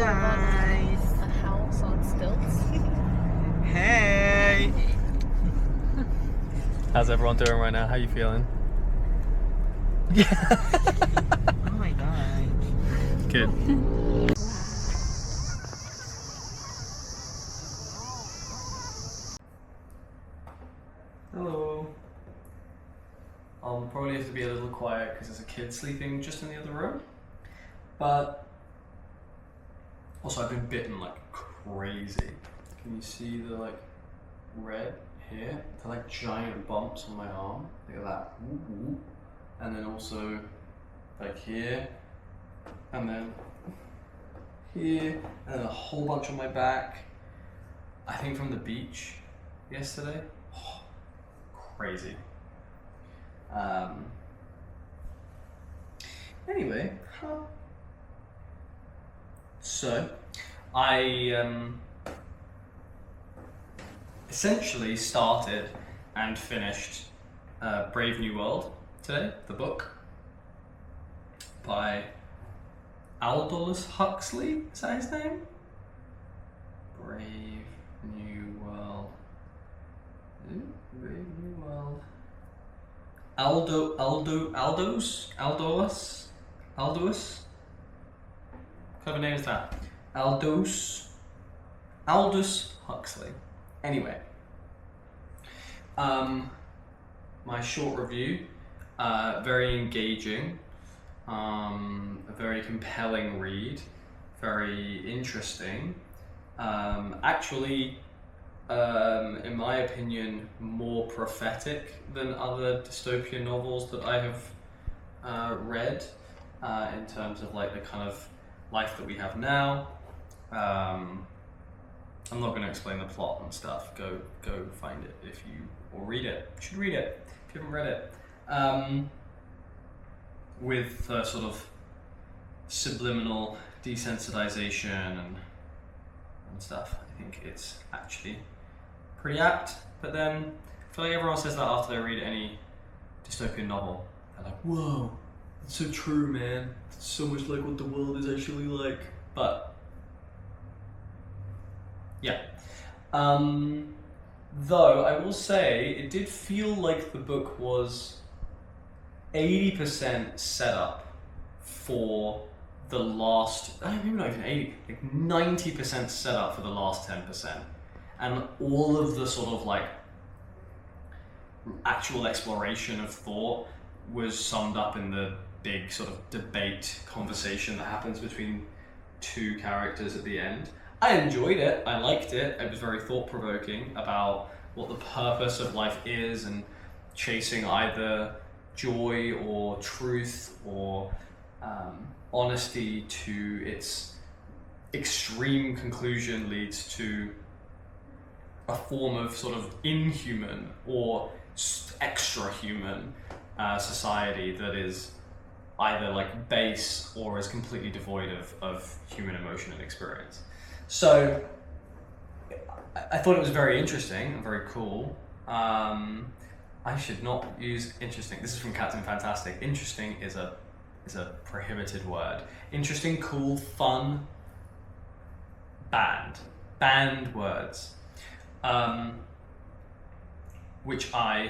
guys. A house on stilts. Hey. How's everyone doing right now? How you feeling? Oh my god. Good. Hello. I'll probably have to be a little quiet because there's a kid sleeping just in the other room. But also I've been bitten like crazy. Can you see the like red here? They're like giant bumps on my arm. Look at that. Ooh. And then also like here, and then here, and then a whole bunch on my back. I think from the beach yesterday. Oh, crazy. Anyway, so I essentially started and finished Brave New World today, the book by Aldous Huxley, is that his name? Brave New World. Brave New World. Aldous? Clever name is that. Aldous Huxley. Anyway, my short review, very engaging, a very compelling read, very interesting, actually, in my opinion, more prophetic than other dystopian novels that I have read, in terms of like the kind of life that we have now. I'm not going to explain the plot and stuff. Go find it if you, or read it. You should read it if you haven't read it. With sort of subliminal desensitization and stuff. I think it's actually pretty apt. But then I feel like everyone says that after they read any dystopian novel. They're like, whoa, it's so true, man. It's so much like what the world is actually like. But yeah. Though I will say it did feel like the book was 80% set up for the last, maybe not even 80, like 90% set up for the last 10%. And all of the sort of like actual exploration of thought was summed up in the big sort of debate conversation that happens between two characters at the end. I enjoyed it, I liked it, it was very thought-provoking about what the purpose of life is and chasing either joy or truth or honesty to its extreme conclusion leads to a form of sort of inhuman or extra-human society that is either like base or is completely devoid of human emotion and experience. So I thought it was very interesting and very cool. I should not use interesting. This is from Captain Fantastic. Interesting is a prohibited word. Interesting, cool, fun, banned words. Which so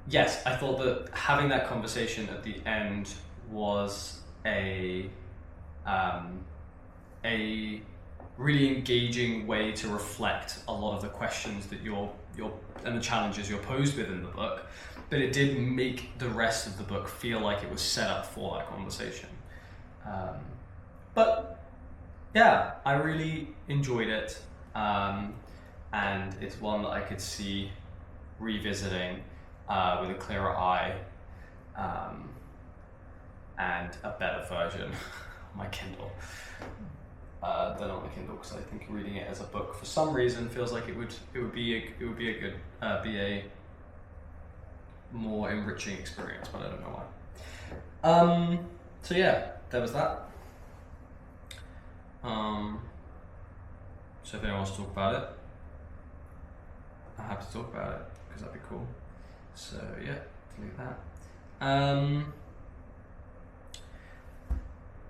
yes, I thought that having that conversation at the end was a really engaging way to reflect a lot of the questions that you're and the challenges you're posed with in the book, but it did make the rest of the book feel like it was set up for that conversation. But yeah, I really enjoyed it, and it's one that I could see revisiting with a clearer eye, and a better version on my Kindle. Than on the Kindle, because I think reading it as a book for some reason feels like it would be a more enriching experience, but I don't know why. So yeah, there was that. So if anyone wants to talk about it, I'm happy to talk about it because that'd be cool. So yeah, look at that.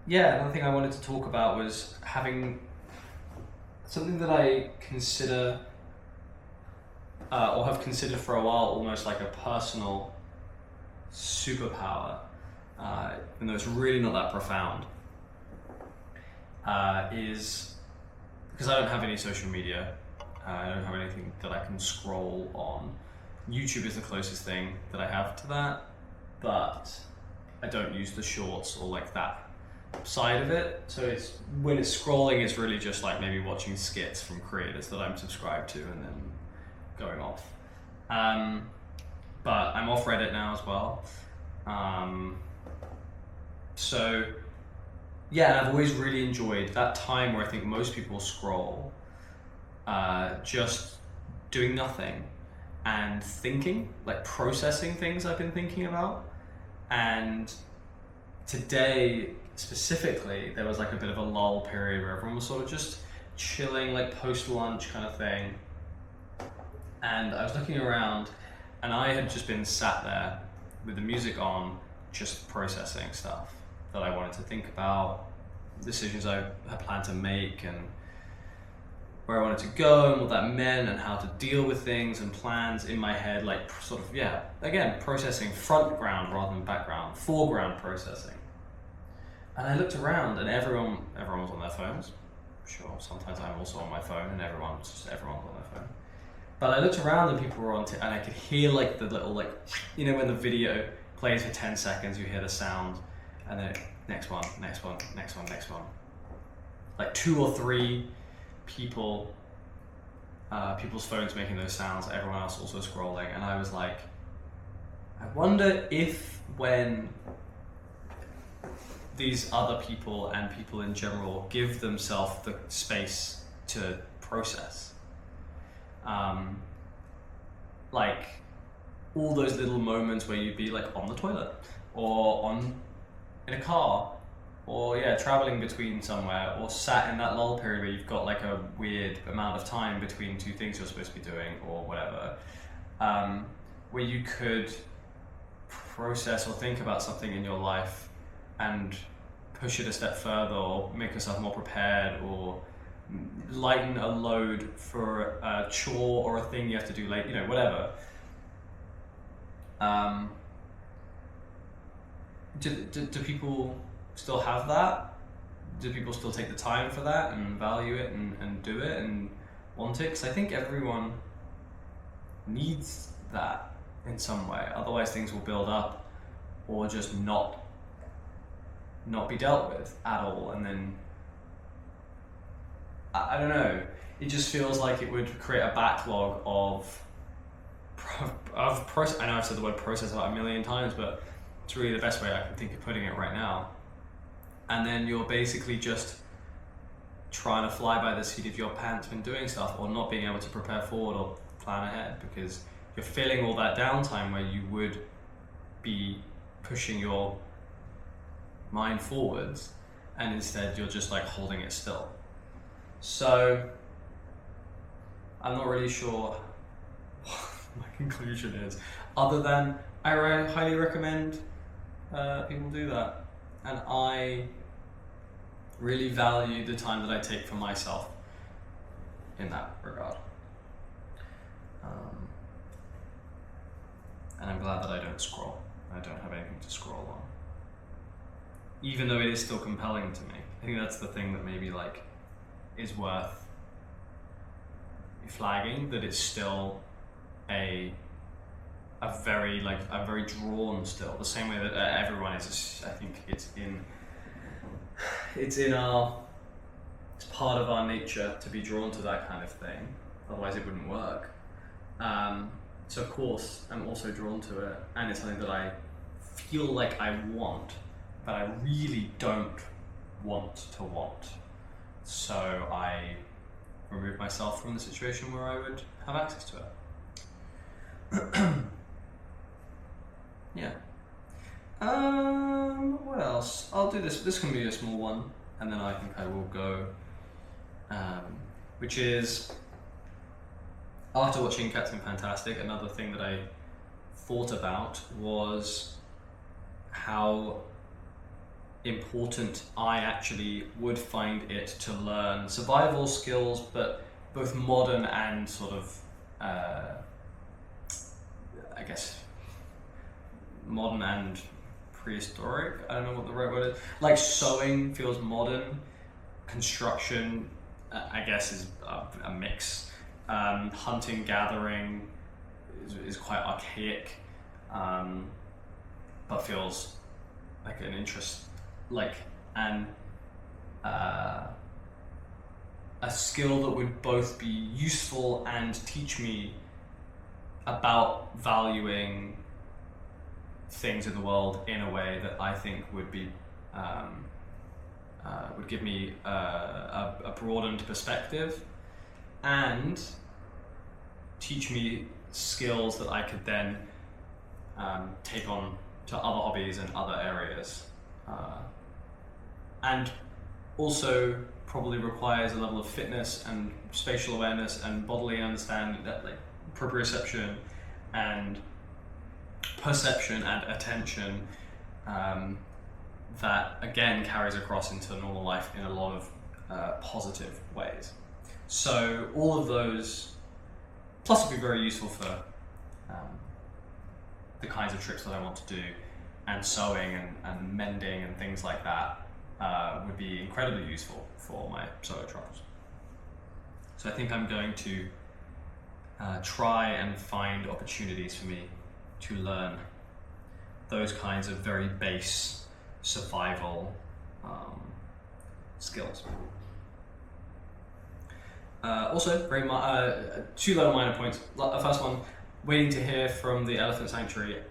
yeah, another thing I wanted to talk about was having something that I consider or have considered for a while almost like a personal superpower, even though it's really not that profound, is because I don't have any social media. I don't have anything that I can scroll on. YouTube is the closest thing that I have to that, but I don't use the shorts or like that side of it. So it's when it's scrolling, it's really just like maybe watching skits from creators that I'm subscribed to and then going off. But I'm off Reddit now as well. So yeah, and I've always really enjoyed that time where I think most people scroll, just doing nothing and thinking, like processing things I've been thinking about. And today specifically, there was like a bit of a lull period where everyone was sort of just chilling, like post-lunch kind of thing. And I was looking around and I had just been sat there with the music on, just processing stuff that I wanted to think about, decisions I had planned to make and where I wanted to go and what that meant and how to deal with things and plans in my head, like sort of, yeah, again, processing front ground rather than background, foreground processing. And I looked around and everyone was on their phones. Sure, sometimes I'm also on my phone and everyone's on their phone. But I looked around and people were on, and I could hear like the little, like, you know, when the video plays for 10 seconds, you hear the sound and then next one. Like 2 or 3 people, people's phones making those sounds, everyone else also scrolling. And I was like, I wonder if when these other people and people in general give themselves the space to process, like all those little moments where you'd be like on the toilet or in a car or traveling between somewhere or sat in that lull period where you've got like a weird amount of time between 2 things you're supposed to be doing or whatever, where you could process or think about something in your life and push it a step further or make yourself more prepared or lighten a load for a chore or a thing you have to do late, you know, whatever. Do people still have that? Do people still take the time for that and value it and do it and want it? Because I think everyone needs that in some way. Otherwise things will build up or just not be dealt with at all. And then, I don't know, it just feels like it would create a backlog of process. I know I've said the word process about 1,000,000 times, but it's really the best way I can think of putting it right now. And then you're basically just trying to fly by the seat of your pants when doing stuff or not being able to prepare forward or plan ahead because you're filling all that downtime where you would be pushing your mind forwards and instead you're just like holding it still. So I'm not really sure what my conclusion is, other than I highly recommend people do that. And I really value the time that I take for myself in that regard. And I'm glad that I don't scroll. I don't have anything to scroll on. Even though it is still compelling to me. I think that's the thing that maybe like is worth flagging, that it's still I'm very drawn still, the same way that everyone is. I think it's part of our nature to be drawn to that kind of thing, otherwise it wouldn't work. So of course I'm also drawn to it, and it's something that I feel like I want, but I really don't want to want. So I remove myself from the situation where I would have access to it. Yeah. What else? I'll do this. This can be a small one, and then I think I will go. Which is, after watching Captain Fantastic, another thing that I thought about was how important I actually would find it to learn survival skills, but both modern and sort of, I guess, modern and prehistoric. I don't know what the right word is. Like sewing feels modern. Construction, I guess, is a mix. Hunting, gathering is quite archaic, but feels like an interest, like a skill that would both be useful and teach me about valuing things in the world in a way that I think would be would give me a broadened perspective and teach me skills that I could then take on to other hobbies and other areas, and also probably requires a level of fitness and spatial awareness and bodily understanding, that like proprioception and perception and attention, that again carries across into normal life in a lot of positive ways. So all of those, plus would be very useful for the kinds of trips that I want to do, and sewing and mending and things like that would be incredibly useful for my solo travels. So I think I'm going to try and find opportunities for me to learn those kinds of very base survival skills. Also, two little minor points. The first one, waiting to hear from the Elephant Sanctuary.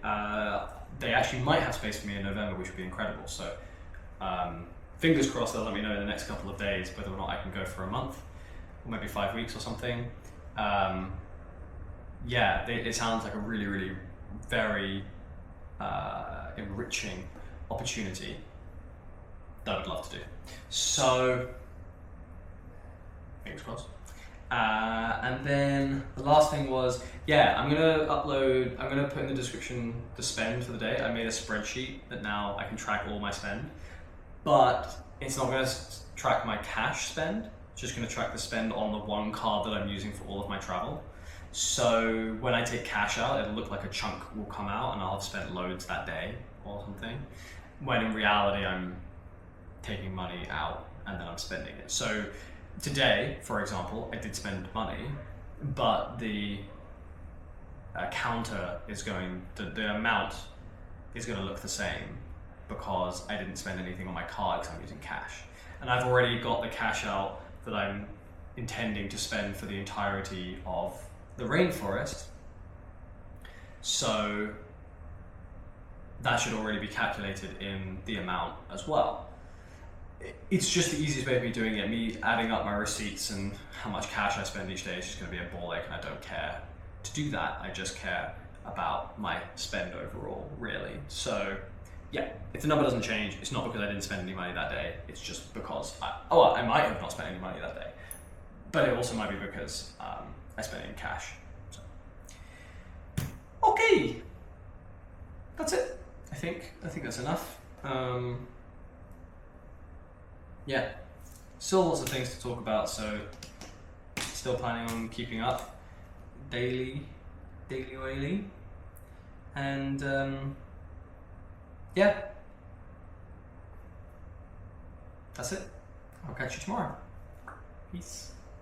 They actually might have space for me in November, which would be incredible. So fingers crossed they'll let me know in the next couple of days whether or not I can go for a month, or maybe 5 weeks or something. Yeah, it sounds like a really, really very enriching opportunity that I would love to do. So, fingers crossed. And then the last thing was, I'm gonna put in the description the spend for the day. I made a spreadsheet that now I can track all my spend, but it's not gonna track my cash spend. It's just gonna track the spend on the one card that I'm using for all of my travel. So when I take cash out, it'll look like a chunk will come out and I'll have spent loads that day or something, when in reality I'm taking money out and then I'm spending it. So today, for example, I did spend money, but the counter is the amount is going to look the same because I didn't spend anything on my card because I'm using cash. And I've already got the cash out that I'm intending to spend for the entirety of the rainforest. So that should already be calculated in the amount as well. It's just the easiest way of me doing it. Me adding up my receipts and how much cash I spend each day is just going to be a ball ache, and I don't care to do that. I just care about my spend overall, really. So yeah, if the number doesn't change, it's not because I didn't spend any money that day. It's just because I might have not spent any money that day, but it also might be because I spent it in cash. So okay, that's it. I think that's enough. Yeah, still lots of things to talk about, so still planning on keeping up daily, and yeah, that's it. I'll catch you tomorrow. Peace.